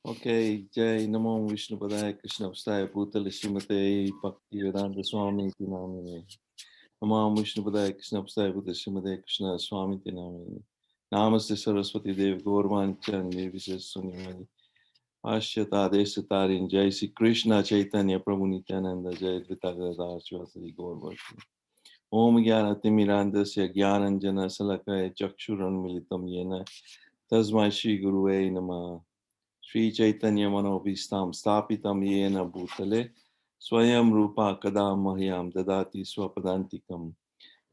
Okay, Jai Namo Vishnu Padaya Krishna Vastaya Bhutale Srimate Bhakti Vedanta Swami Iti Namine. Namo Vishnu Padaya Krishna Vastaya Bhutale Srimate Krishna Swami Iti Namine. Namaste Saraswati Dev Gauravan Chan Nirvises Sunyamani. Ashyata Desatarin Jai Sri Krishna Chaitanya Prabhu Nityananda Jai Dvitagadar Shivasari Gauravan. Om Gyana Timirandasya Gyananjana Salakaya Chakshuran Militam Yena Tasmai Shri Guruve Namah. Sri Chaitanya Manobhistam Stapitam Yena Bhutale Swayam Rupa Kadam Mahyam Dadati Swapadantikam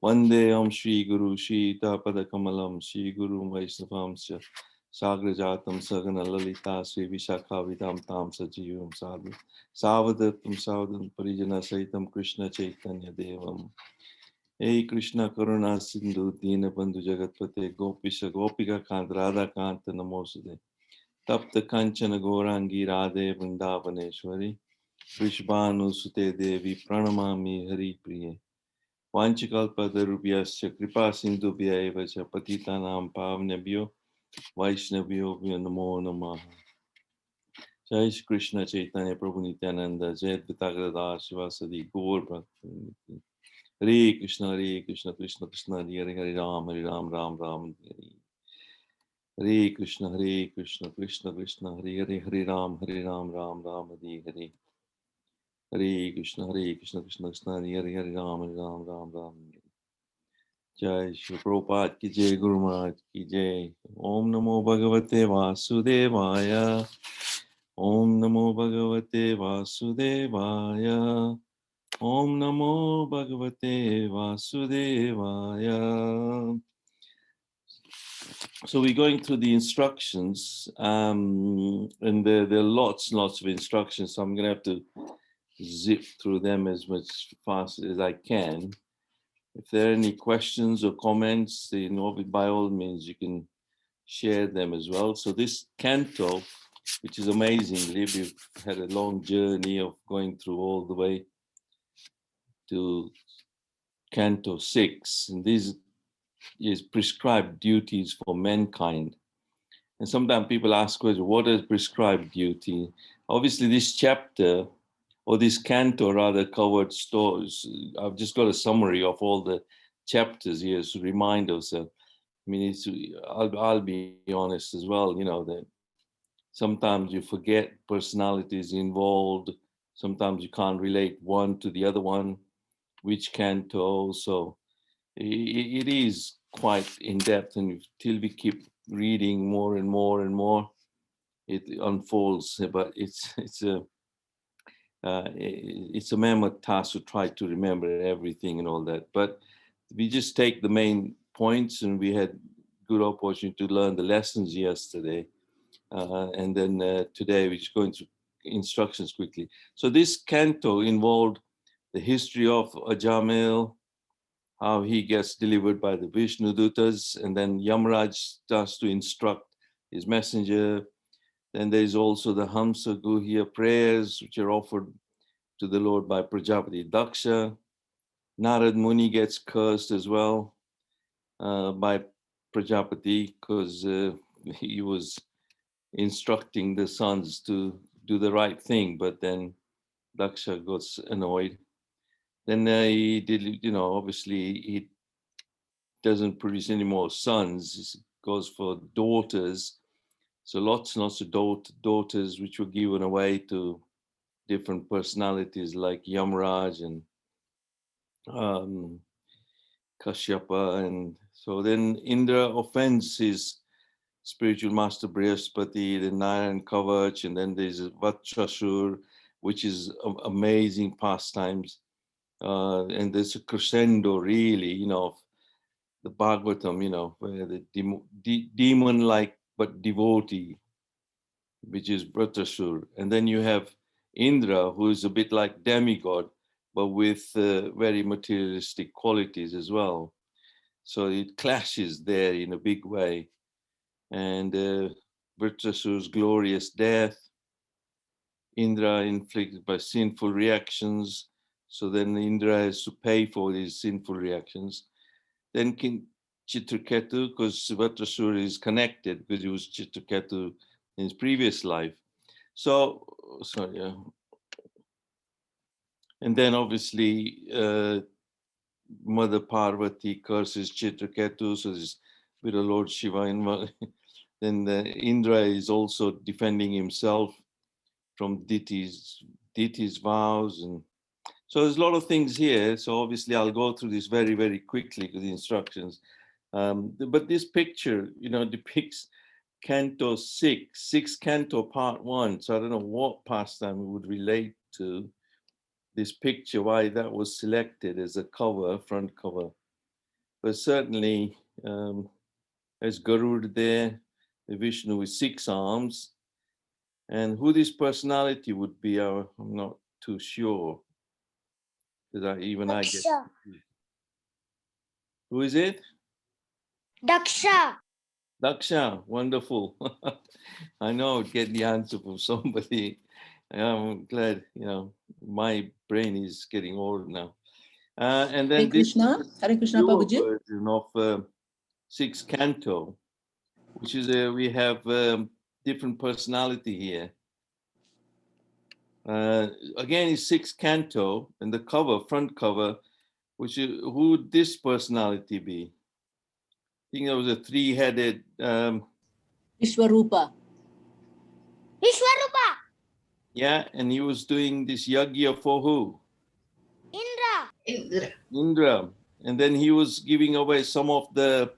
Vande Om Shri Guru Shri Tapada Kamalam Shri Guru Vaisnavam Sagrajatam Sagana Lalita Sri Vishakha Vidam Tam Sajivam Sadhu Savadatam Savadam Parijana Saitam Krishna Chaitanya Devam Hey Krishna Karuna Sindhu Dina Bandhu Jagatpate Gopisha Gopika Kant Radha Kanta Namosude तप्त कंचन गौरांगी राधे वृंदावनेश्वरी वृषभानुसुते देवी प्रणमामि हरि प्रिये वाञ्छकल्पतरुभ्यश्च कृपा सिन्धुभ्य एव च पतितानां पावनेभ्यो वैष्णवेभ्यो नमो नमः जय श्री कृष्ण चैतन्य प्रभु नित्यानंद जय अद्वैत गदाधर शिवासादि गौर भक्त हरे कृष्ण कृष्ण कृष्ण हरे हरे हरे राम राम राम हरे Hare Krishna Krishna Krishna Hare Hare Hare Ram Ram Hare Hare Hare Krishna Krishna Krishna Hare Hare Hare Ram Ram Hare Jai Shri Prabhupada ki Jai Guru Maharaj ki Jai Om Namo Bhagavate Vasudevaya Om Namo Bhagavate Vasudevaya Om Namo Bhagavate Vasudevaya. So we're going through the instructions, and there are lots and lots of instructions. So I'm going to have to zip through them as much fast as I can. If there are any questions or comments, by all means, you can share them as well. So this canto, which is amazingly, we've had a long journey of going through all the way to Canto 6, and these is prescribed duties for mankind. And sometimes people ask questions, what is prescribed duty? Obviously, this chapter, or this canto rather, covered stores. I've just got a summary of all the chapters here to remind ourselves. I mean, I'll be honest as well, that sometimes you forget personalities involved. Sometimes you can't relate one to the other one, which canto. So it is quite in depth, and till we keep reading more and more and more, it unfolds. But it's a mammoth task to try to remember everything and all that. But we just take the main points, and we had good opportunity to learn the lessons yesterday, and then today we're just going through instructions quickly. So this canto involved the history of Ajamil, how he gets delivered by the Vishnu Dutas, and then Yamraj starts to instruct his messenger. Then there is also the Hamsa Guhya prayers, which are offered to the Lord by Prajapati Daksha. Narad Muni gets cursed as well by Prajapati because he was instructing the sons to do the right thing, but then Daksha got annoyed. Then he did, obviously he doesn't produce any more sons. It goes for daughters. So lots and lots of daughters which were given away to different personalities like Yamraj and um, Kashyapa. And so then Indra offends his spiritual master Brihaspati, then Narayan Kavach, and then there's Vatshashur, which is amazing pastimes. And there's a crescendo, really, of the Bhagavatam, where the demon-like but devotee, which is Vratasur. And then you have Indra, who is a bit like demigod, but with very materialistic qualities as well. So it clashes there in a big way. And Vritasur's glorious death, Indra inflicted by sinful reactions. So then Indra has to pay for these sinful reactions. Then King Chitraketu, because Suvatrasura is connected because he was Chitraketu in his previous life. So, sorry, and then obviously Mother Parvati curses Chitraketu, so there's with the Lord Shiva. Then Indra is also defending himself from deity's vows, and so there's a lot of things here. So obviously I'll go through this very, very quickly with the instructions. But this picture, depicts Canto 6 Canto Part 1. So I don't know what pastime it would relate to this picture, why that was selected as a cover, front cover. But certainly there's Garuda there, the Vishnu with 6 arms. And who this personality would be, I'm not too sure. Because I get. Who is it? Daksha. Daksha, wonderful. I know I would get the answer from somebody. I'm glad, my brain is getting old now. And then Hare Krishna, your Prabhuji. version of 6 Canto, which is we have different personality here. Again, it's 6 Canto, and the cover, front cover, which is, who would this personality be? I think there was a 3-headed. Vishwarupa. Vishwarupa. Yeah, and he was doing this yagya for who? Indra. And then he was giving away some of the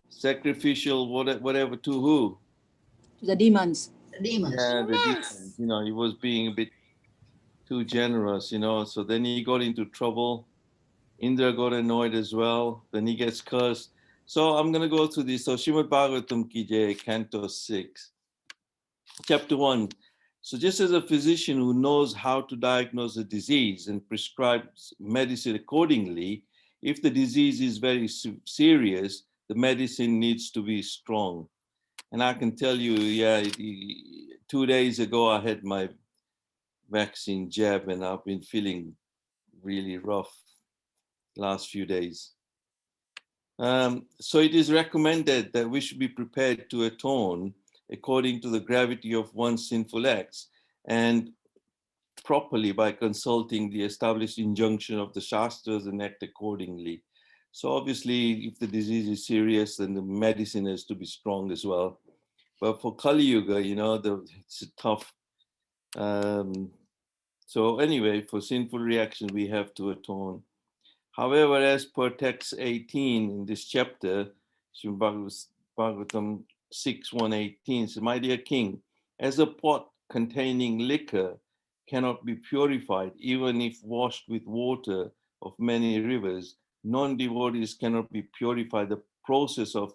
sacrificial whatever to who? The demons. Yeah, the demons. He was being a bit too generous, so then he got into trouble. Indra got annoyed as well. Then he gets cursed. So I'm going to go through this. So Srimad Bhagavatam Ki Jai, Canto 6, Chapter 1. So just as a physician who knows how to diagnose a disease and prescribes medicine accordingly, if the disease is very serious, the medicine needs to be strong. And I can tell you, 2 days ago, I had my vaccine jab and I've been feeling really rough last few days. So it is recommended that we should be prepared to atone according to the gravity of one's sinful acts and properly by consulting the established injunction of the Shastras and act accordingly. So obviously, if the disease is serious, then the medicine has to be strong as well. But for Kali Yuga, it's a tough. So anyway, for sinful reaction, we have to atone. However, as per text 18 in this chapter, Srimad Bhagavatam 6:118 says, "My dear king, as a pot containing liquor cannot be purified, even if washed with water of many rivers, non-devotees cannot be purified. The process of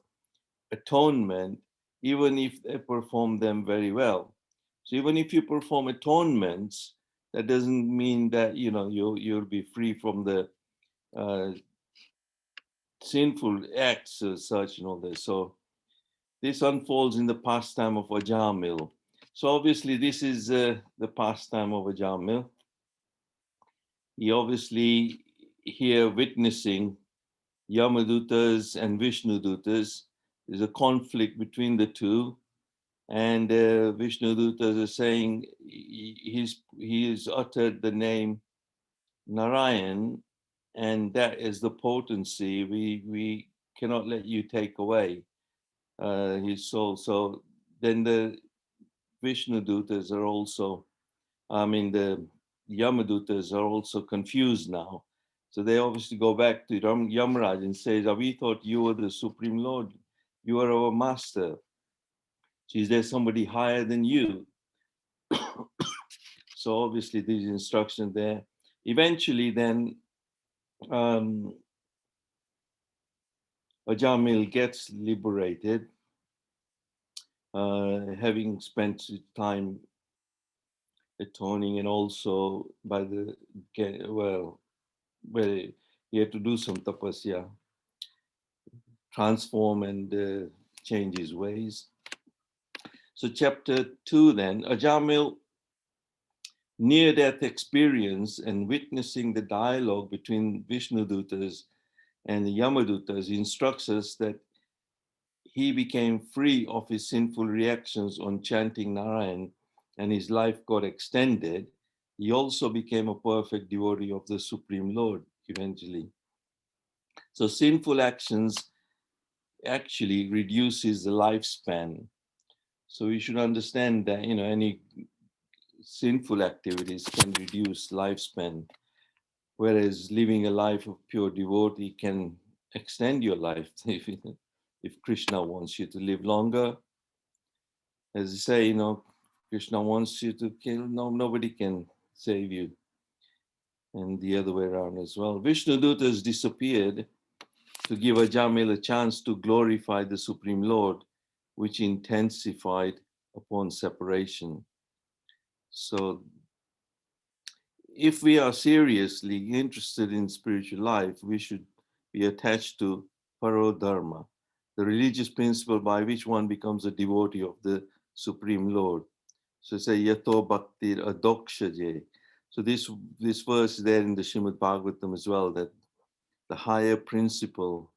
atonement, even if they perform them very well. So even if you perform atonements, that doesn't mean that you'll be free from the sinful acts as such and all this. So this unfolds in the pastime of Ajamil. So obviously this is the pastime of Ajamil. He obviously here witnessing Yamadutas and Vishnudutas. There's a conflict between the two. And Vishnudutas is saying he's uttered the name Narayan, and that is the potency. We cannot let you take away his soul. So then the Vishnudutas are also, the Yamadutas are also confused now. So they obviously go back to Yamaraj and say, we thought you were the Supreme Lord. You are our master. So is there somebody higher than you? So obviously there's instruction there. Eventually then Ajamil gets liberated, having spent time atoning, and also by where he had to do some tapasya, transform and change his ways. So chapter 2 then, Ajamil near-death experience and witnessing the dialogue between Vishnudutas and the Yamadutas instructs us that he became free of his sinful reactions on chanting Narayan and his life got extended. He also became a perfect devotee of the Supreme Lord eventually. So sinful actions actually reduces the lifespan. So we should understand that, any sinful activities can reduce lifespan, whereas living a life of pure devotee can extend your life. If Krishna wants you to live longer, as you say, Krishna wants you to kill, no, nobody can save you. And the other way around as well. Vishnu Dutas disappeared to give Ajamil a chance to glorify the Supreme Lord, which intensified upon separation. So if we are seriously interested in spiritual life, we should be attached to Parodharma, the religious principle by which one becomes a devotee of the Supreme Lord. So say Yato Bhaktir Adokshaje. So this verse is there in the Srimad Bhagavatam as well, that the higher principle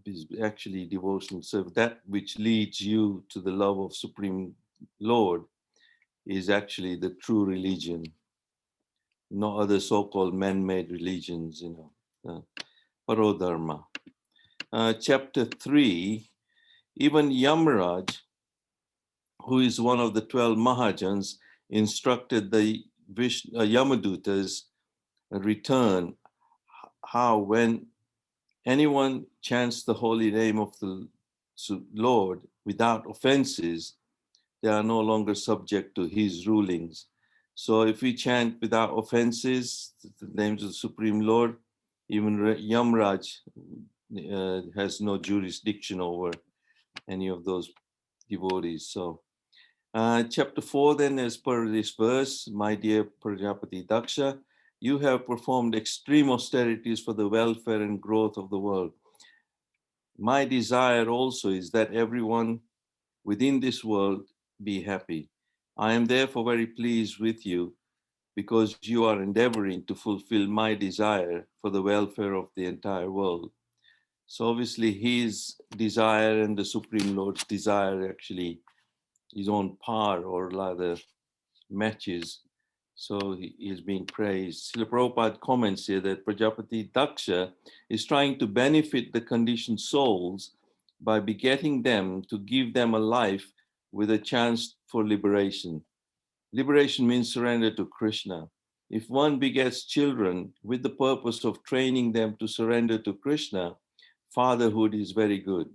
is actually devotion. So that which leads you to the love of Supreme Lord is actually the true religion, no other so-called man-made religions, Parodharma. Chapter 3, even Yamraj, who is one of the 12 Mahajans, instructed the Yamadutas return how when anyone chants the holy name of the Lord without offenses, they are no longer subject to his rulings. So if we chant without offenses the names of the Supreme Lord, even Yamraj has no jurisdiction over any of those devotees. So chapter 4 then, as per this verse, my dear Prajapati Daksha, you have performed extreme austerities for the welfare and growth of the world. My desire also is that everyone within this world be happy. I am therefore very pleased with you because you are endeavoring to fulfill my desire for the welfare of the entire world. So obviously his desire and the Supreme Lord's desire actually is on par, or rather matches. So he is being praised. Srila Prabhupada comments here that Prajapati Daksha is trying to benefit the conditioned souls by begetting them to give them a life with a chance for liberation. Liberation means surrender to Krishna. If one begets children with the purpose of training them to surrender to Krishna, fatherhood is very good.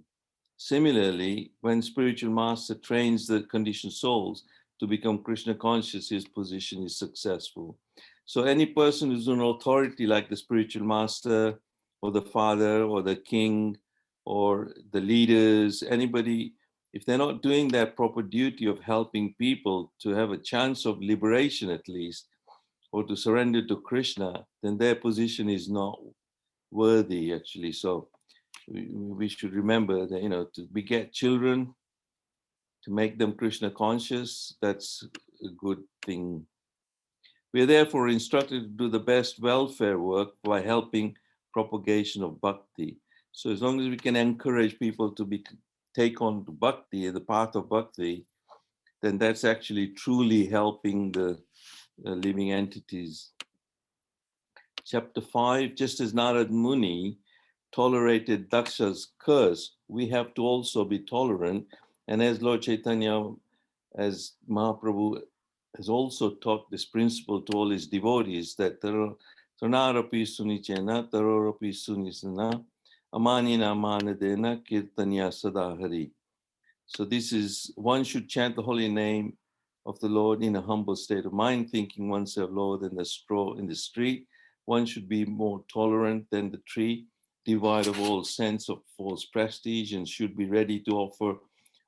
Similarly, when spiritual master trains the conditioned souls to become Krishna conscious, his position is successful. So any person who's an authority like the spiritual master or the father or the king or the leaders, anybody, if they're not doing their proper duty of helping people to have a chance of liberation at least, or to surrender to Krishna, then their position is not worthy actually. So we should remember that, to beget children, to make them Krishna conscious, that's a good thing. We are therefore instructed to do the best welfare work by helping propagation of bhakti. So as long as we can encourage people to take on bhakti, the path of bhakti, then that's actually truly helping the living entities. Chapter 5, just as Narad Muni tolerated Daksha's curse, we have to also be tolerant. And as Lord Chaitanya, as Mahaprabhu has also taught this principle to all his devotees, that Tarnarapi Sunichena, Tarorapi Sunisana, Amanina Manadena, Kirtanya Sadahari. So this is, one should chant the holy name of the Lord in a humble state of mind, thinking oneself lower than the straw in the street. One should be more tolerant than the tree, devoid of all sense of false prestige, and should be ready to offer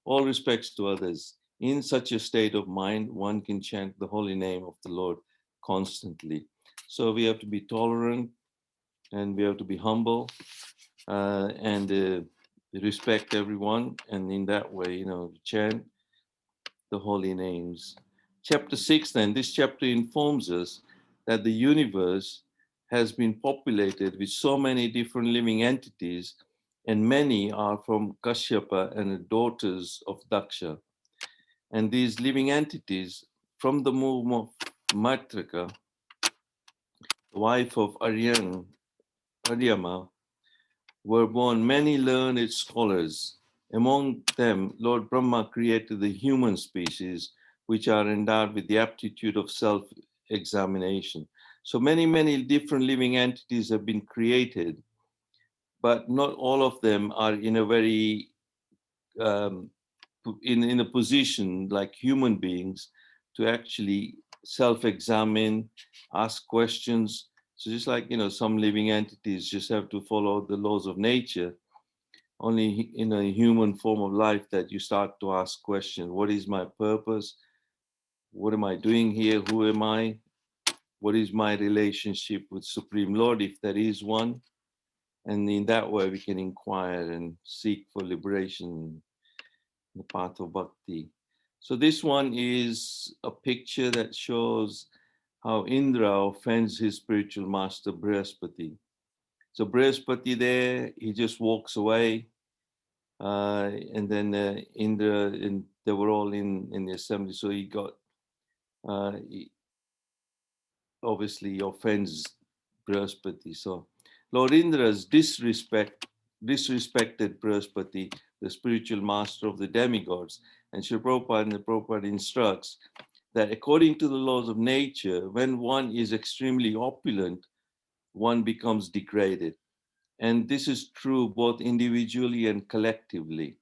all respects to others. In such a state of mind, one can chant the holy name of the Lord constantly. So we have to be tolerant and we have to be humble and respect everyone. And in that way, chant the holy names. Chapter 6, then, this chapter informs us that the universe has been populated with so many different living entities, and many are from Kashyapa and the daughters of Daksha. And these living entities from the womb of Maitraka, wife of Aryama, were born many learned scholars. Among them, Lord Brahma created the human species, which are endowed with the aptitude of self-examination. So many different living entities have been created, but not all of them are in a very um, in a position like human beings to actually self-examine, ask questions. So just like some living entities just have to follow the laws of nature, only in a human form of life that you start to ask questions. What is my purpose? What am I doing here? Who am I? What is my relationship with Supreme Lord, if there is one? And in that way, we can inquire and seek for liberation, the path of bhakti. So this one is a picture that shows how Indra offends his spiritual master Brihaspati. So Brihaspati there, he just walks away. And then Indra, and they were all in the assembly. So he got, he obviously offends Brihaspati. So Lord Indra's disrespected Brihaspati, the spiritual master of the demigods. And Sri Prabhupada instructs that according to the laws of nature, when one is extremely opulent, one becomes degraded. And this is true both individually and collectively.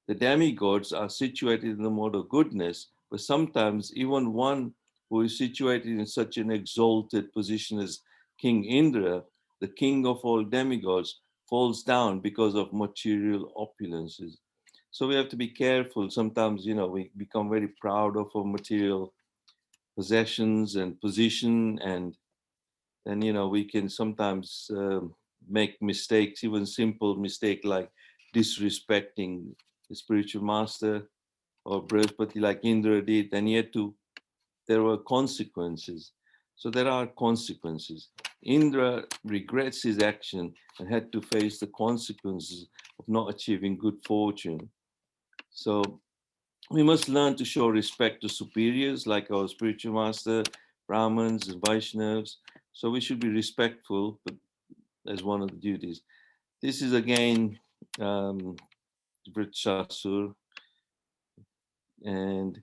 The demigods are situated in the mode of goodness, but sometimes even one who is situated in such an exalted position as King Indra, the king of all demigods, falls down because of material opulences. So we have to be careful. Sometimes, we become very proud of our material possessions and position, and then we can sometimes make mistakes, even simple mistake like disrespecting the spiritual master or Brihaspati like Indra did, and yet there were consequences. So there are consequences. Indra regrets his action and had to face the consequences of not achieving good fortune. So we must learn to show respect to superiors like our spiritual master, Brahmins and Vaishnavas. So we should be respectful, but as one of the duties. This is again Vritsasur, and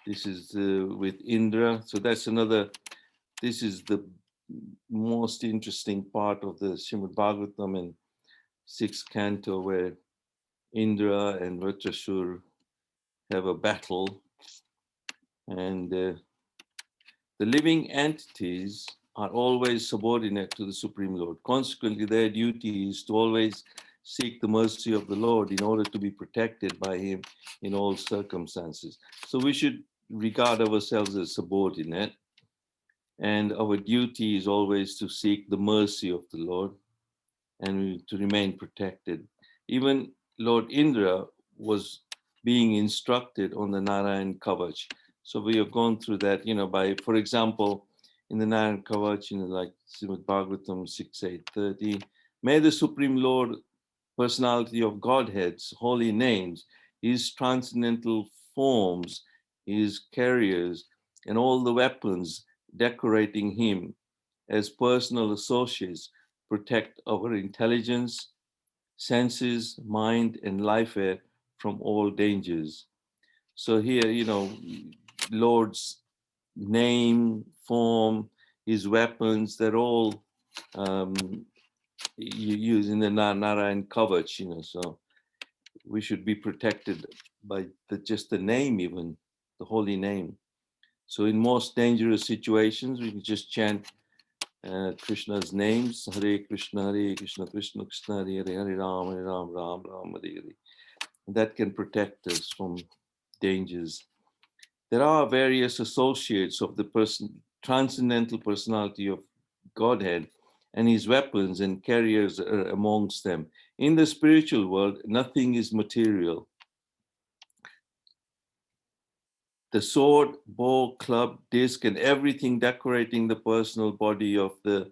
this is with Indra. So that's another, this is the most interesting part of the Srimad Bhagavatam and sixth canto, where Indra and Vritsasur have a battle, and the living entities are always subordinate to the Supreme Lord. Consequently, their duty is to always seek the mercy of the Lord in order to be protected by Him in all circumstances. So we should regard ourselves as subordinate, and our duty is always to seek the mercy of the Lord and to remain protected. Even Lord Indra was being instructed on the Narayan Kavach. So we have gone through that, by, for example, in the Narayan Kavach, like Srimad Bhagavatam 6.8.30, may the Supreme Lord, personality of Godhead's holy names, his transcendental forms, his carriers, and all the weapons decorating him as personal associates protect our intelligence, senses, mind, and life air from all dangers. So here, Lord's name, form, his weapons, they're all you use in the Narayan Kavach, so we should be protected by just the name, even the holy name. So in most dangerous situations, we can just chant Krishna's names, Hare Krishna, Krishna Krishna, Hare Hare Ram, Ram Ram, Hare Hare. And that can protect us from dangers. There are various associates of the transcendental personality of Godhead, and his weapons and carriers are amongst them. In the spiritual world, nothing is material. The sword, bow, club, disc, and everything decorating the personal body of the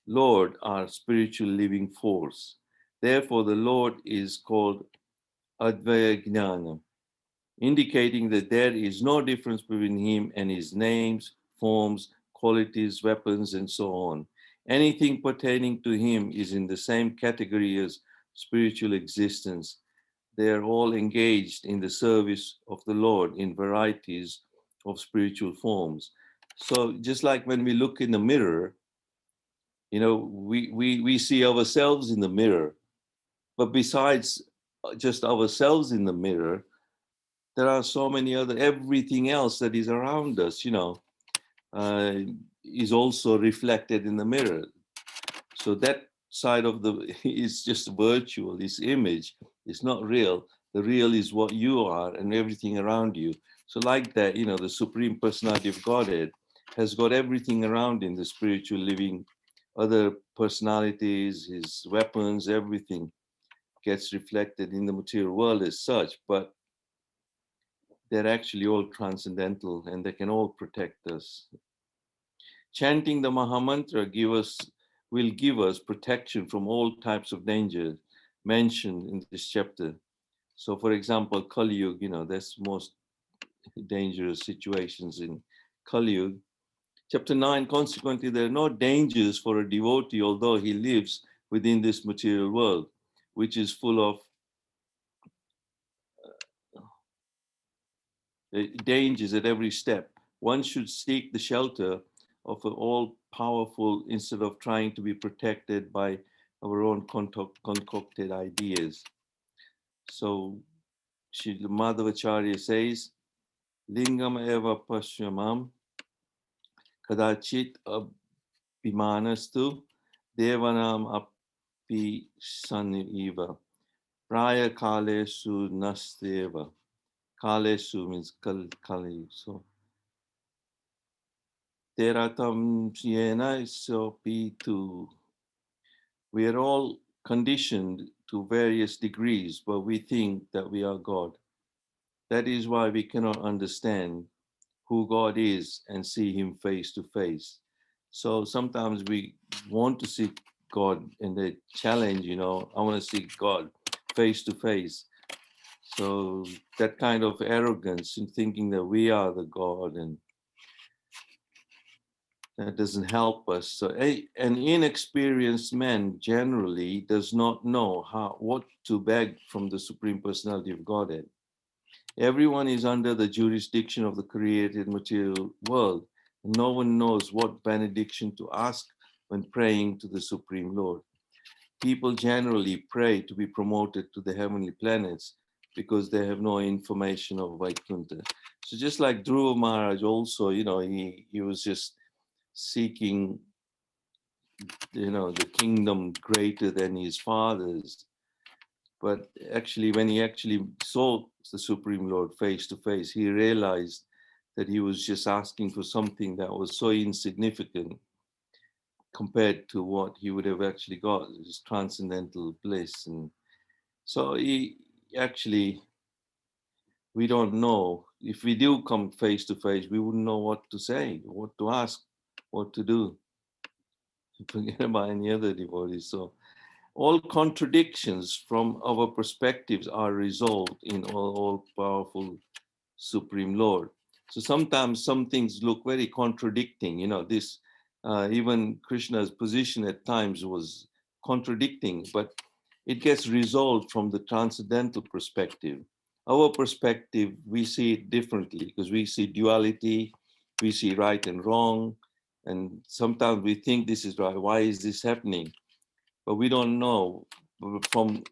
Lord are spiritual living force. Therefore, the Lord is called Advaya Gnana, indicating that there is no difference between him and his names, forms, qualities, weapons, and so on. Anything pertaining to him is in the same category as spiritual existence. They are all engaged in the service of the Lord in varieties of spiritual forms. So just like when we look in the mirror, we see ourselves in the mirror, but besides just ourselves in the mirror, there are so many other, everything else that is around us, uh, is also reflected in the mirror. So that side of the is just virtual, this image. It's not real. The real is what you are and everything around you. So like that, the Supreme Personality of Godhead has got everything around in the spiritual living, other personalities, his weapons, everything gets reflected in the material world as such, but they're actually all transcendental and they can all protect us. Chanting the Mahamantra will give us protection from all types of danger mentioned in this chapter. So for example, Kali Yuga, that's most dangerous situations in Kali Yuga. Chapter 9, consequently, there are no dangers for a devotee, although he lives within this material world, which is full of dangers at every step. One should seek the shelter of an all-powerful instead of trying to be protected by our own concocted ideas. So Srila Madhavacharya says, Lingam eva pashyamam kadachit abhimanastu devanam api saniva praya kalesu nasteva. Kalesu means kali. So Teratam yena sopitu. We are all conditioned to various degrees, but we think that we are God. That is why we cannot understand who God is and see him face to face. So sometimes we want to see God and they challenge, I want to see God face to face. So that kind of arrogance in thinking that we are the God, and that doesn't help us. So an inexperienced man generally does not know what to beg from the Supreme Personality of Godhead. Everyone is under the jurisdiction of the created material world. And no one knows what benediction to ask when praying to the Supreme Lord. People generally pray to be promoted to the heavenly planets because they have no information of Vaikuntha. So just like Dhruva Maharaj also, he was just seeking, the kingdom greater than his father's. But actually, when he actually saw the Supreme Lord face to face, he realized that he was just asking for something that was so insignificant compared to what he would have actually got, his transcendental bliss. And so he actually, we don't know. If we do come face to face, we wouldn't know what to say, what to ask, what to do. Forget about any other devotees. So all contradictions from our perspectives are resolved in all powerful Supreme Lord. So sometimes some things look very contradicting. This even Krishna's position at times was contradicting, but it gets resolved from the transcendental perspective. Our perspective, we see it differently because we see duality, we see right and wrong, and sometimes we think this is right. Why is this happening? But we don't know. From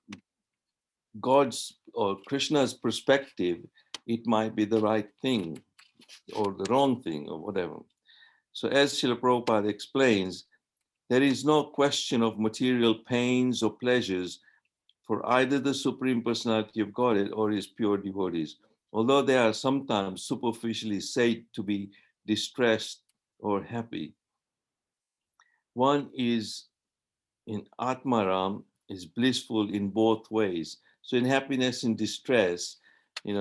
God's or Krishna's perspective, it might be the right thing or the wrong thing or whatever. So as Srila Prabhupada explains, there is no question of material pains or pleasures for either the Supreme Personality of Godhead or his pure devotees, although they are sometimes superficially said to be distressed or happy. One is in Atmaram is blissful in both ways. So in happiness and distress, the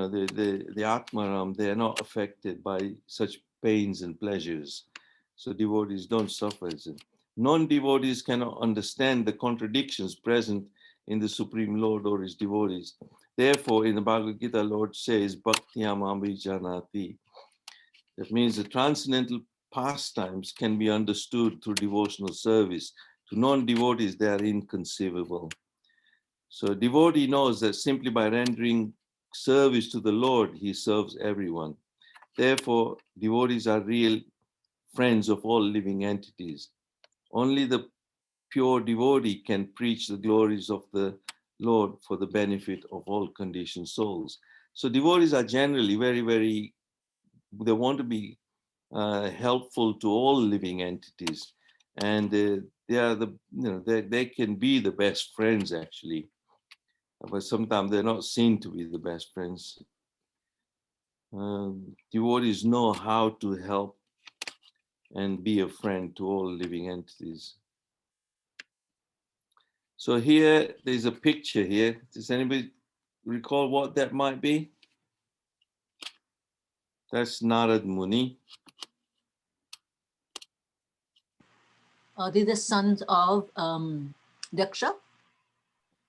Atmaram, they are not affected by such pains and pleasures. So devotees don't suffer. Non-devotees cannot understand the contradictions present in the Supreme Lord or his devotees. Therefore, in the Bhagavad Gita, Lord says, Bhaktyam Janati. That means the transcendental pastimes can be understood through devotional service. To non-devotees, they are inconceivable. So a devotee knows that simply by rendering service to the Lord, he serves everyone. Therefore, devotees are real friends of all living entities. Only the pure devotee can preach the glories of the Lord for the benefit of all conditioned souls. So devotees are generally very, they want to be helpful to all living entities. And they are they can be the best friends actually. But sometimes they're not seen to be the best friends. Devotees know how to help and be a friend to all living entities. So here, there's a picture here. Does anybody recall what that might be? That's Narad Muni. These are the sons of Daksha.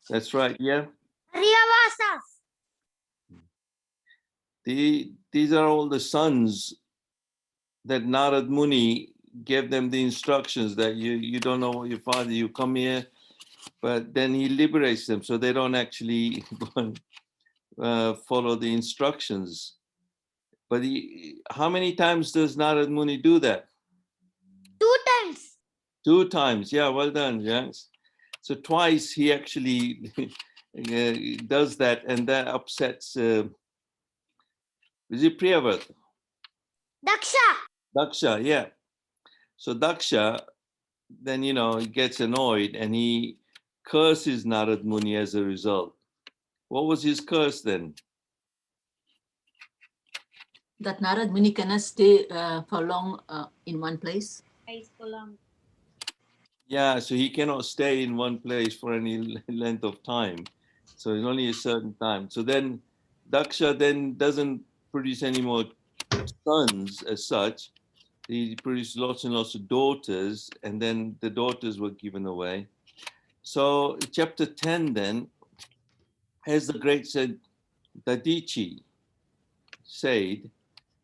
That's right, yeah. Ariyavasas. These are all the sons that Narad Muni gave them the instructions that you don't know your father, you come here, but then he liberates them so they don't actually follow the instructions. But how many times does Narad Muni do that? 2 times. 2 times, yeah, well done, yes. So twice he actually does that, and that upsets, is it Priyavrat? Daksha. Daksha, yeah. So Daksha, then, he gets annoyed and he curses Narad Muni as a result. What was his curse then? That Narad Muni cannot stay for long in one place. Yeah, so he cannot stay in one place for any length of time. So it's only a certain time. So then Daksha then doesn't produce any more sons as such. He produced lots and lots of daughters, and then the daughters were given away. So chapter 10 then, as the great said Dadichi said,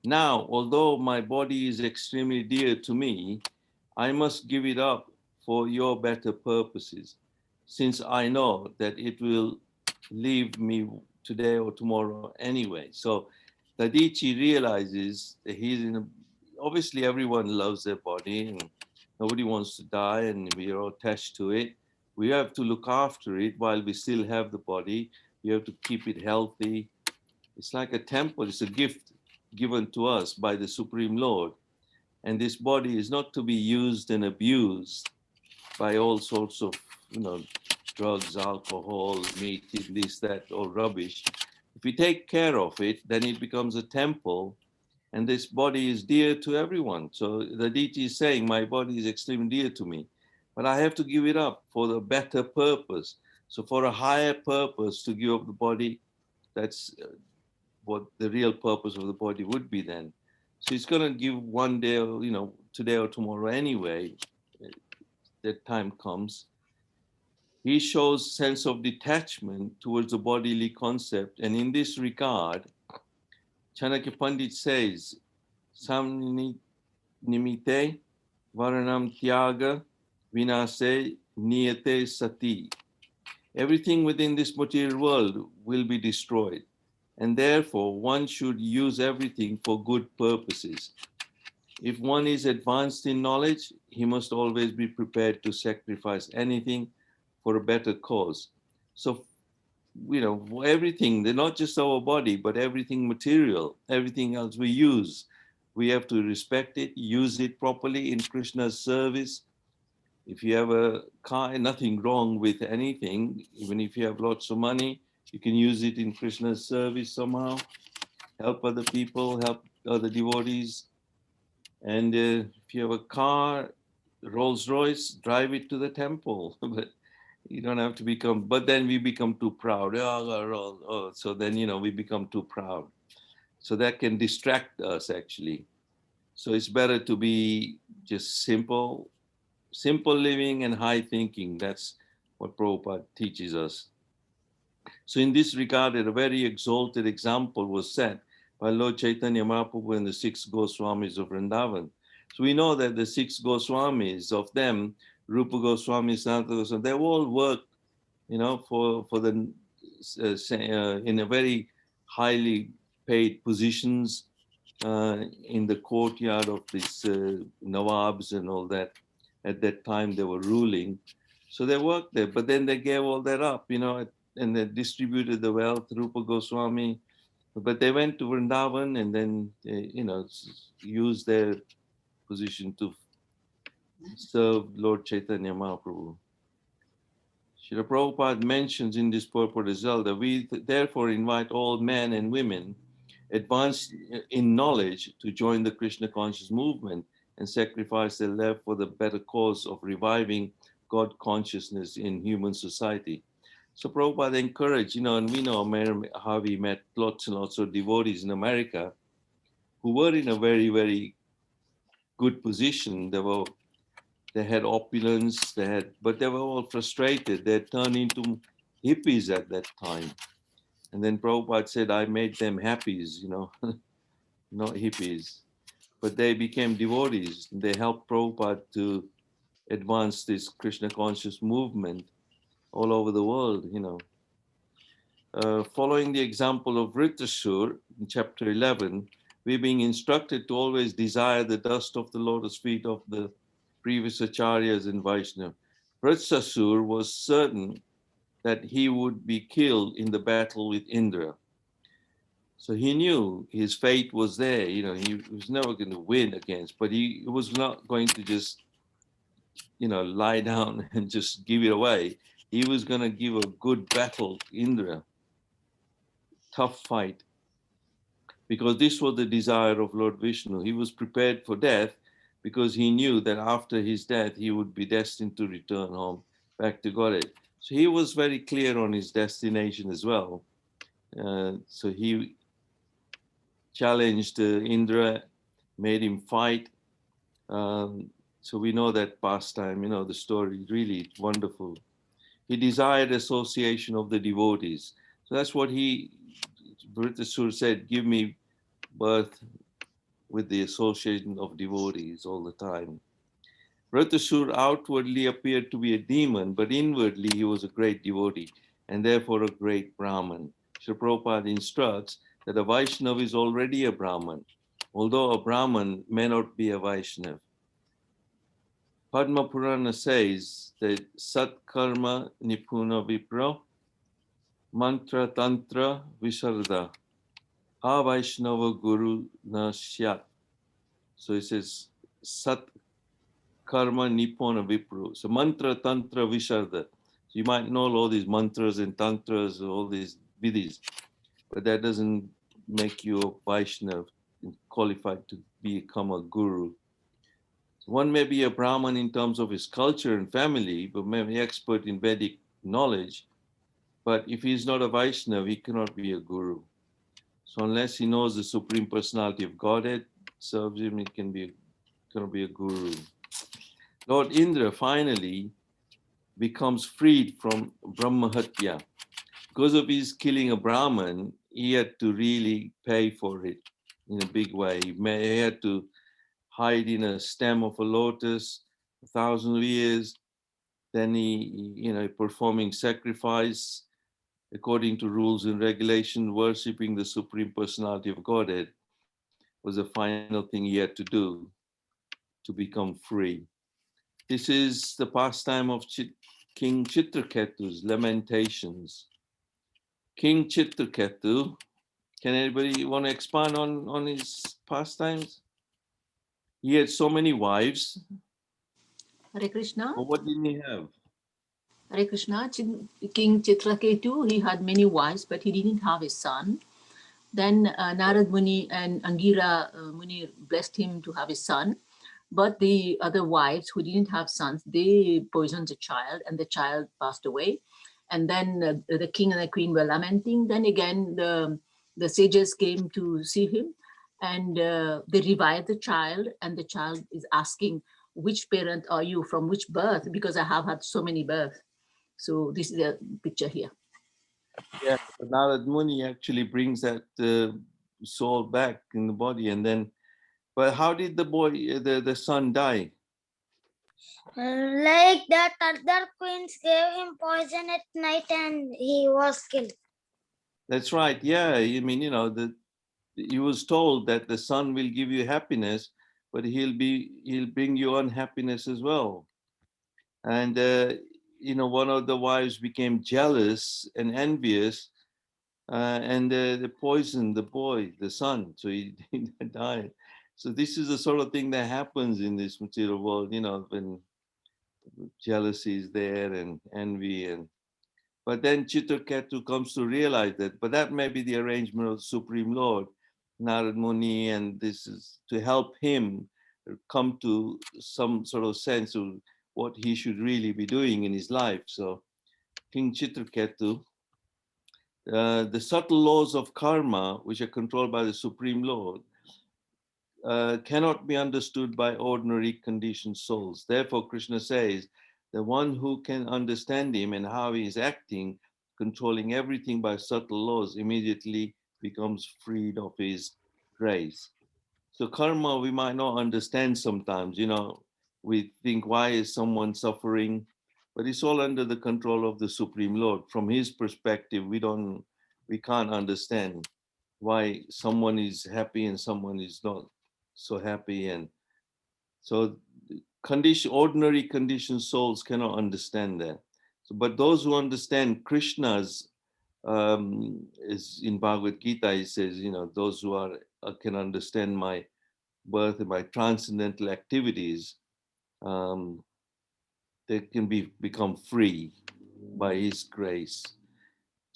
now, although my body is extremely dear to me, I must give it up for your better purposes, since I know that it will leave me today or tomorrow anyway. So Tadichi realizes that he's obviously everyone loves their body and nobody wants to die and we are attached to it. We have to look after it while we still have the body. We have to keep it healthy. It's like a temple, it's a gift given to us by the Supreme Lord. And this body is not to be used and abused by all sorts of, drugs, alcohol, meat, this, that, or rubbish. If we take care of it, then it becomes a temple, and this body is dear to everyone. So the deity is saying, my body is extremely dear to me, but I have to give it up for the better purpose. So for a higher purpose to give up the body, that's what the real purpose of the body would be then. So he's going to give one day, today or tomorrow anyway, that time comes. He shows sense of detachment towards the bodily concept. And in this regard, Chanakya Pandit says, Sam nimite varanam tyaga vinase niyate sati. Everything within this material world will be destroyed. And therefore, one should use everything for good purposes. If one is advanced in knowledge, he must always be prepared to sacrifice anything for a better cause. So, everything, they're not just our body, but everything material, everything else we use, we have to respect it, use it properly in Krishna's service. If you have a car, nothing wrong with anything, even if you have lots of money, you can use it in Krishna's service somehow, help other people, help other devotees. And if you have a car, Rolls Royce, drive it to the temple. But you don't have to become, but then we become too proud. So then, we become too proud. So that can distract us actually. So it's better to be just simple, simple living and high thinking. That's what Prabhupada teaches us. So in this regard, a very exalted example was set by Lord Chaitanya Mahaprabhu and the six Goswamis of Vrindavan. So we know that the six Goswamis, of them, Rupa Goswami, Sanatana Goswami, they all worked, for the in a very highly paid positions in the courtyard of these Nawabs and all that. At that time, they were ruling. So they worked there, but then they gave all that up, and they distributed the wealth, Rupa Goswami. But they went to Vrindavan and then, used their position to serve Lord Chaitanya Mahaprabhu. Srila Prabhupada mentions in this purport as well that we therefore invite all men and women advanced in knowledge to join the Krishna conscious movement and sacrifice their life for the better cause of reviving God consciousness in human society. So Prabhupada encouraged, and we know how we met lots and lots of devotees in America who were in a very, very good position. They had opulence, but they were all frustrated. They had turned into hippies at that time. And then Prabhupada said, I made them happies, not hippies. But they became devotees. They helped Prabhupada to advance this Krishna conscious movement all over the world, Following the example of Vritrasur in chapter 11, we're being instructed to always desire the dust of the lotus feet of the previous acharyas and Vaishnava. Vritrasur was certain that he would be killed in the battle with Indra. So he knew his fate was there. He was never going to win against, but he was not going to just, lie down and just give it away. He was going to give a good battle to Indra. Tough fight. Because this was the desire of Lord Vishnu. He was prepared for death because he knew that after his death, he would be destined to return home back to Godhead. So he was very clear on his destination as well. So he challenged Indra, made him fight. So we know that pastime, the story, really wonderful. He desired association of the devotees. So that's what Vritrasur said, give me birth with the association of devotees all the time. Vritrasur outwardly appeared to be a demon, but inwardly he was a great devotee and therefore a great Brahman. Srila Prabhupada instructs that a Vaishnava is already a Brahman, although a Brahman may not be a Vaishnava. Padma Purana says that Sat Karma Nipuna Vipra Mantra Tantra Visharda Avaishnava Guru Nasyat. So it says Sat Karma Nipuna Vipru. So mantra tantra visharda. So you might know all these mantras and tantras, all these vidhis, but that doesn't make you a Vaishnava qualified to become a guru. So one may be a Brahman in terms of his culture and family, but may be expert in Vedic knowledge. But if he's not a Vaishnava, he cannot be a guru. So unless he knows the Supreme Personality of Godhead, serves him, he cannot be a guru. Lord Indra finally becomes freed from Brahmahatya. Because of his killing a Brahman, he had to really pay for it in a big way. He had to hide in a stem of a lotus 1,000 years. Then he, performing sacrifice according to rules and regulation, worshipping the Supreme Personality of Godhead was the final thing he had to do to become free. This is the pastime of King Chitraketu's Lamentations. King Chitraketu, can anybody want to expand on his pastimes? He had so many wives. Hare Krishna. But what didn't he have? Hare Krishna. King Chitraketu, he had many wives, but he didn't have a son. Then Narad Muni and Angira Muni blessed him to have a son. But the other wives who didn't have sons, they poisoned the child and the child passed away. And then the king and the queen were lamenting. Then again, the sages came to see him and they revived the child, and the child is asking, which parent are you from which birth, because I have had so many births. So this is the picture here. Yeah, but Narad Muni actually brings that soul back in the body, and then. But how did the boy, the son, die? Like that other queens gave him poison at night and he was killed. That's right. Yeah, I mean, he was told that the son will give you happiness, but he'll bring you unhappiness as well. And one of the wives became jealous and envious, and they poisoned the boy, the son, so he, he died. So this is the sort of thing that happens in this material world, when jealousy is there and envy. But then Chitraketu comes to realize that, but that may be the arrangement of the Supreme Lord, Narad Muni, and this is to help him come to some sort of sense of what he should really be doing in his life. So King Chitraketu, the subtle laws of karma, which are controlled by the Supreme Lord, cannot be understood by ordinary conditioned souls. Therefore, Krishna says, the one who can understand him and how he is acting, controlling everything by subtle laws, immediately becomes freed of his grace. So karma, we might not understand sometimes, we think, why is someone suffering? But it's all under the control of the Supreme Lord. From his perspective, we can't understand why someone is happy and someone is not so happy. And so ordinary conditioned souls cannot understand that. So, but those who understand Krishna's, is in Bhagavad Gita, he says, those who can understand my birth and my transcendental activities, they can become free by his grace.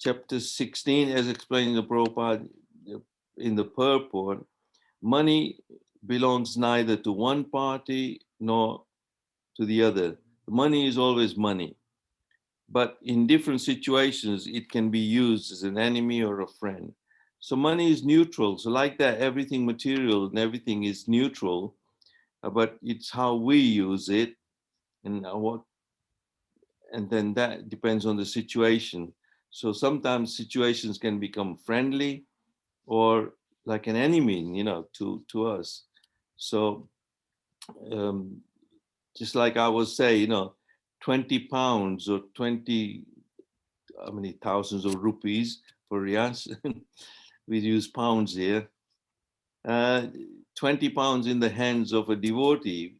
Chapter 16, as explained in the Prabhupada in the purport, money belongs neither to one party nor to the other. Money is always money, but in different situations, it can be used as an enemy or a friend. So money is neutral. So like that, everything material and everything is neutral, but it's how we use it and then that depends on the situation. So sometimes situations can become friendly or like an enemy, to us. So just like I would say, 20 pounds or 20, how many thousands of rupees for riyals? We use pounds here. 20 pounds in the hands of a devotee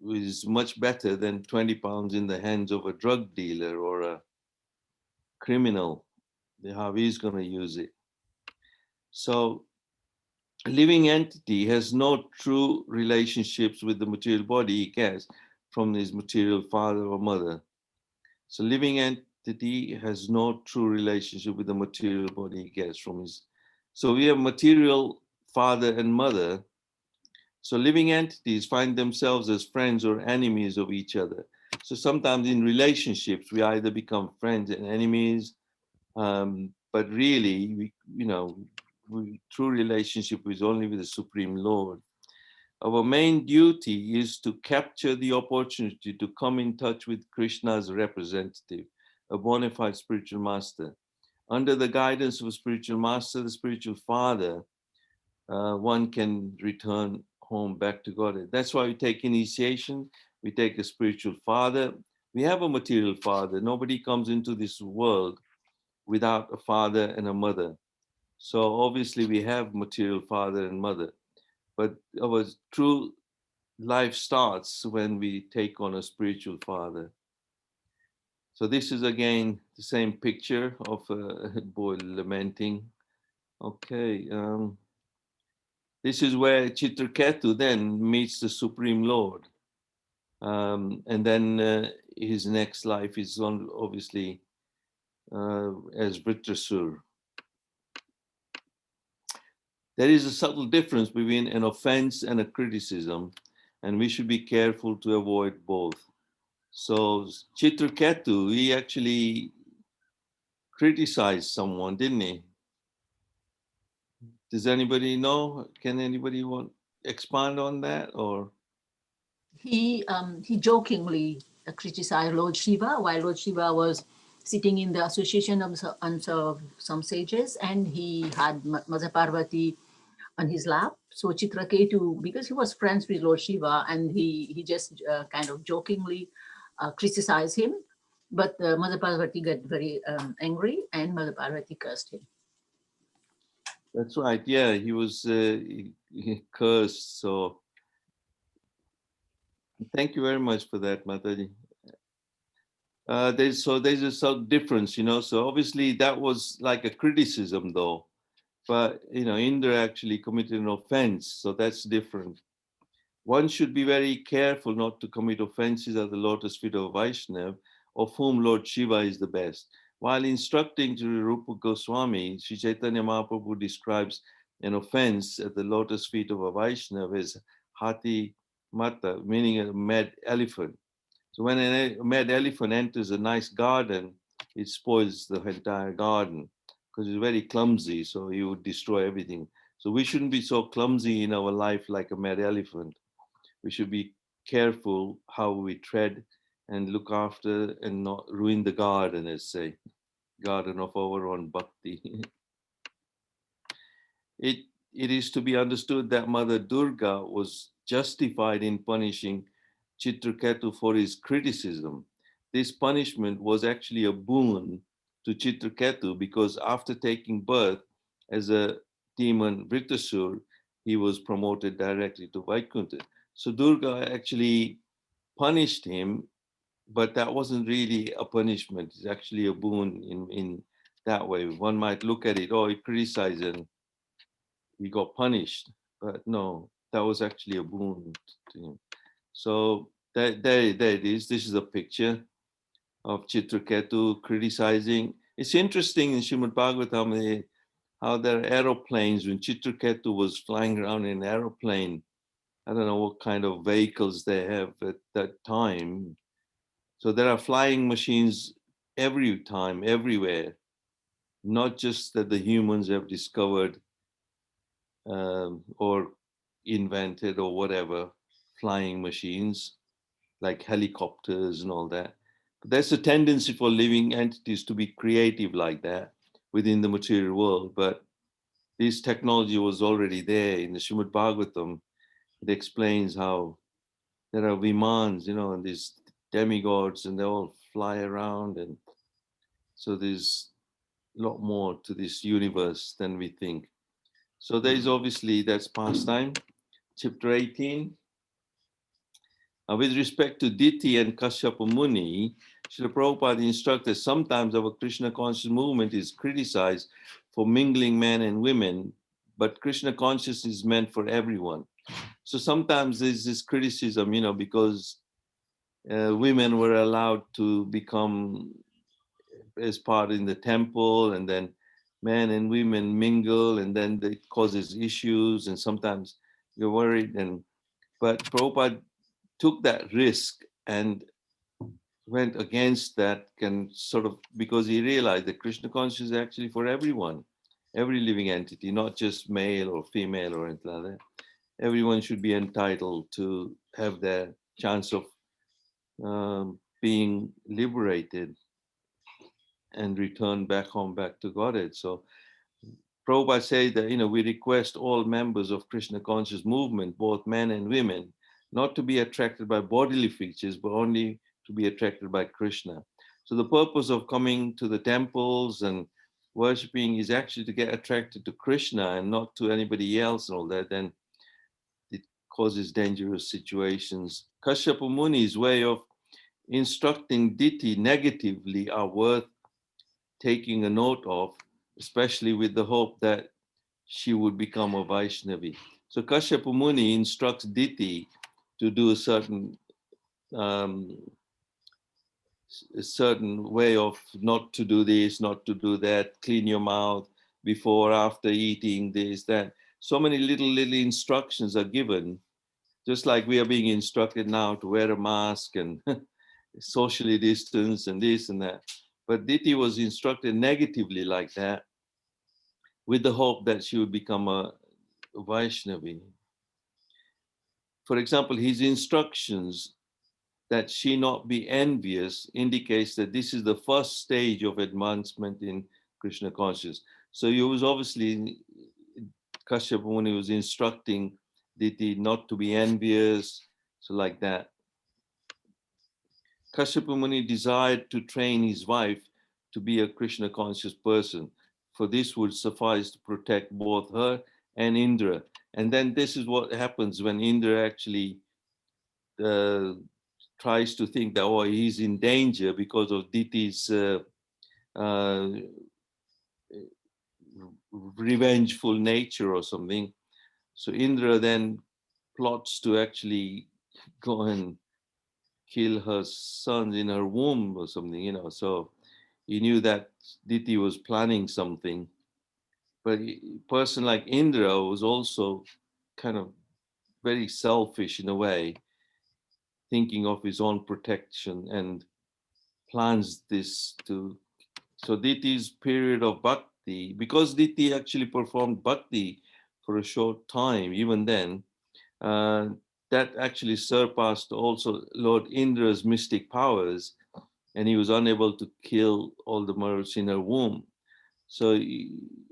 is much better than 20 pounds in the hands of a drug dealer or a criminal. How he's going to use it. So a living entity has no true relationships with the material body he gets from his material father or mother. So living entity has no true relationship with the material body he gets from his. So we have material father and mother. So living entities find themselves as friends or enemies of each other. So sometimes in relationships, we either become friends and enemies, but really, true relationship is only with the Supreme Lord. Our main duty is to capture the opportunity to come in touch with Krishna's representative, a bona fide spiritual master. Under the guidance of a spiritual master, the spiritual father, one can return home back to God. That's why we take initiation, we take a spiritual father. We have a material father. Nobody comes into this world without a father and a mother. So obviously we have material father and mother, but our true life starts when we take on a spiritual father. So this is again the same picture of a boy lamenting. Okay, this is where Chitraketu then meets the Supreme Lord. And then his next life is obviously as Vritrasur. There is a subtle difference between an offense and a criticism, and we should be careful to avoid both. So Chitraketu, he actually criticized someone, didn't he? Does anybody know? Can anybody expand on that? Or he jokingly criticized Lord Shiva while Lord Shiva was sitting in the association of some sages, and he had Mother Parvati on his lap. So Chitraketu, because he was friends with Lord Shiva, and he just kind of jokingly criticized him. But Mother Parvati got very angry, and Mother Parvati cursed him. That's right. Yeah, he was he cursed. So thank you very much for that, Mataji. There's a sort of difference, you know. So obviously that was like a criticism, though. But you know, Indra actually committed an offense, so that's different. One should be very careful not to commit offenses at the lotus feet of a Vaishnav, of whom Lord Shiva is the best. While instructing to Rupa Goswami, Sri Chaitanya Mahaprabhu describes an offense at the lotus feet of a Vaishnav as Hati Mata, meaning a mad elephant. So when a mad elephant enters a nice garden, it spoils the entire garden because it's very clumsy, so he would destroy everything. So we shouldn't be so clumsy in our life like a mad elephant. We should be careful how we tread and look after and not ruin the garden, as say, garden of our own bhakti. It is to be understood that Mother Durga was justified in punishing Chitraketu for his criticism. This punishment was actually a boon to Chitraketu because after taking birth as a demon Vritasur, he was promoted directly to Vaikuntha. So Durga actually punished him, but that wasn't really a punishment. It's actually a boon in that way. One might look at it, oh, he criticized him, he got punished. But no, that was actually a boon to him. So there it is. This is a picture of Chitraketu criticizing. It's interesting in Srimad Bhagavatam how there are aeroplanes. When Chitraketu was flying around in an aeroplane, I don't know what kind of vehicles they have at that time. So there are flying machines every time, everywhere, not just that the humans have discovered or invented or whatever, flying machines like helicopters and all that. But there's a tendency for living entities to be creative like that within the material world. But this technology was already there in the Srimad Bhagavatam. It explains how there are Vimans, you know, and these demigods, and they all fly around. And so there's a lot more to this universe than we think. So there is obviously, that's pastime. Chapter 18. With respect to Diti and Kashyapa Muni, Srila Prabhupada instructed sometimes our Krishna conscious movement is criticized for mingling men and women, but Krishna consciousness is meant for everyone. So sometimes there's this criticism, you know, because women were allowed to become as part in the temple, and then men and women mingle, and then it causes issues, and sometimes you're worried. But Prabhupada took that risk and went against that, can sort of, because he realized that Krishna consciousness is actually for everyone, every living entity, not just male or female or anything like that. Everyone should be entitled to have their chance of being liberated and return back home, back to Godhead. So Prabhupada says that, you know, we request all members of Krishna conscious movement, both men and women, not to be attracted by bodily features, but only to be attracted by Krishna. So the purpose of coming to the temples and worshipping is actually to get attracted to Krishna and not to anybody else and all that. Then it causes dangerous situations. Kashyapa Muni's way of instructing Diti negatively are worth taking a note of, especially with the hope that she would become a Vaishnavi. So Kashyapa Muni instructs Diti to do a certain way of not to do this, not to do that, clean your mouth before, after eating, this, that. So many little instructions are given, just like we are being instructed now to wear a mask and socially distance and this and that. But Diti was instructed negatively like that, with the hope that she would become a Vaishnavi. for example, his instructions that she not be envious indicates that this is the first stage of advancement in Krishna consciousness. So he was obviously, Kashyapa Muni was instructing Diti not to be envious, so like that. Kashyapa Muni desired to train his wife to be a Krishna conscious person. For this would suffice to protect both her and Indra. And then this is what happens when Indra actually tries to think that, oh, he's in danger because of Diti's revengeful nature or something. So Indra then plots to actually go and kill her son in her womb or something, you know. So he knew that Diti was planning something. But a person like Indra was also kind of very selfish in a way, thinking of his own protection, and plans this to. So Diti's period of bhakti, because Diti actually performed bhakti for a short time, even then, that actually surpassed also Lord Indra's mystic powers, and he was unable to kill all the mothers in her womb. So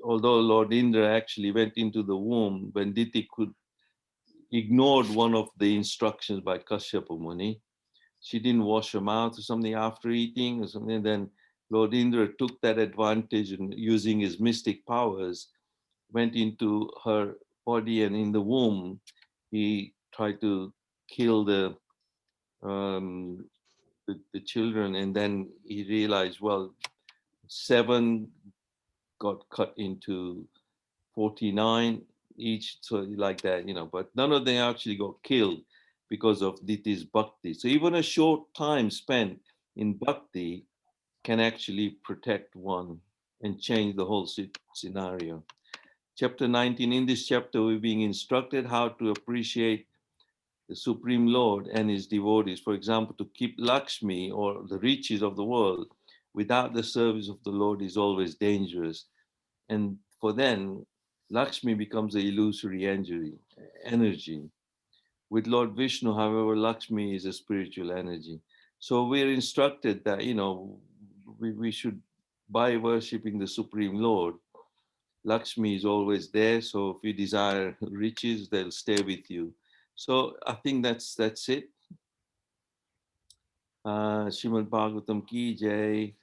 although Lord Indra actually went into the womb, when Diti ignored one of the instructions by Kashyapa Muni, she didn't wash her mouth or something after eating or something, and then Lord Indra took that advantage and using his mystic powers, went into her body, and in the womb, he tried to kill the children, and then he realized, well, 7 got cut into 49 each, so like that, you know, but none of them actually got killed because of Diti's bhakti. So even a short time spent in bhakti can actually protect one and change the whole scenario. Chapter 19, in this chapter, we're being instructed how to appreciate the Supreme Lord and his devotees. For example, to keep Lakshmi or the riches of the world without the service of the Lord is always dangerous. And for then, Lakshmi becomes an illusory energy. With Lord Vishnu, however, Lakshmi is a spiritual energy. So we're instructed that, you know, we should, by worshipping the Supreme Lord, Lakshmi is always there. So if you desire riches, they'll stay with you. So I think that's it. Srimad Bhagavatam ki jai,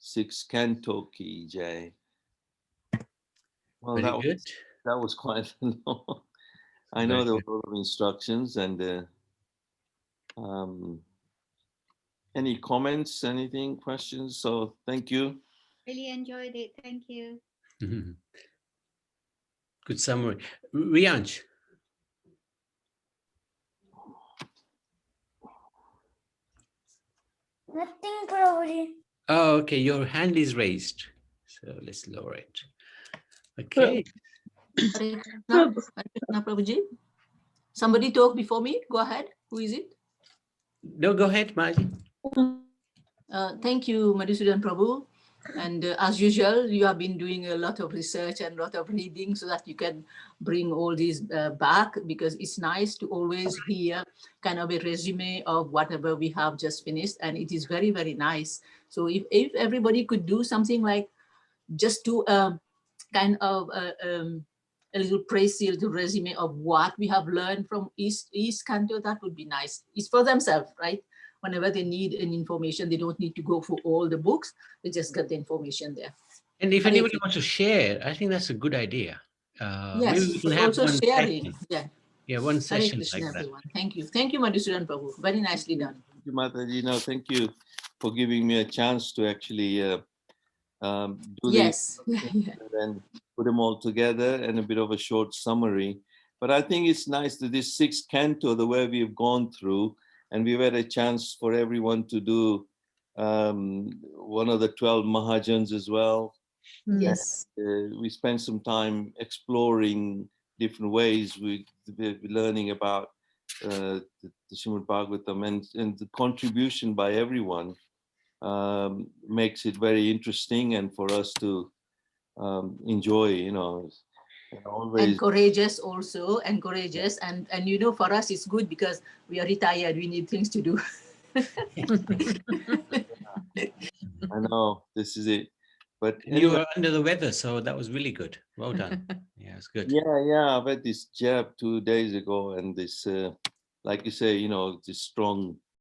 6th Canto ki jai. Well, Very that was quite long. I know Very there were good. a lot of instructions, and any comments, anything, questions? So thank you. Really enjoyed it. Thank you. Good summary. Rianch. Nothing, Prabhuji. Oh, okay. Your hand is raised. So let's lower it. Okay. Hare Krishna, Prabhuji. Somebody talk before me. Go ahead. Who is it? No, go ahead, Maji. Thank you, Madhusudana Prabhu. And as usual, you have been doing a lot of research and a lot of reading so that you can bring all these back, because it's nice to always hear kind of a resume of whatever we have just finished. And it is very, very nice. So if everybody could do something like just do kind of a little praise, a little resume of what we have learned from each canto, that would be nice. It's for themselves, right? Whenever they need an information, they don't need to go through all the books. They just get the information there. And if Hare anybody Krishna. wants to share, I think that's a good idea. Maybe Yes, we can but have also one sharing. session. Yeah. Yeah, one Hare session Krishna, like that. everyone. Thank you. Thank you, Madhusudana Prabhu. Very nicely done. Thank you, Mataji. No, thank you for giving me a chance to actually do Yes. and put them all together and a bit of a short summary. But I think it's nice that this 6th canto, the way we've gone through, and we've had a chance for everyone to do one of the 12 Mahajans as well. Yes. We spent some time exploring different ways we're learning about the Srimad Bhagavatam, and the contribution by everyone makes it very interesting and for us to enjoy, you know. and Always. courageous also, and courageous. And you know, for us it's good because we are retired, we need things to do. I know this is it. But And you anyway, were under the weather, so that was really good. Well done. Yeah, it's good. yeah, I've had this jab 2 days ago, and this, like you say, you know, this strong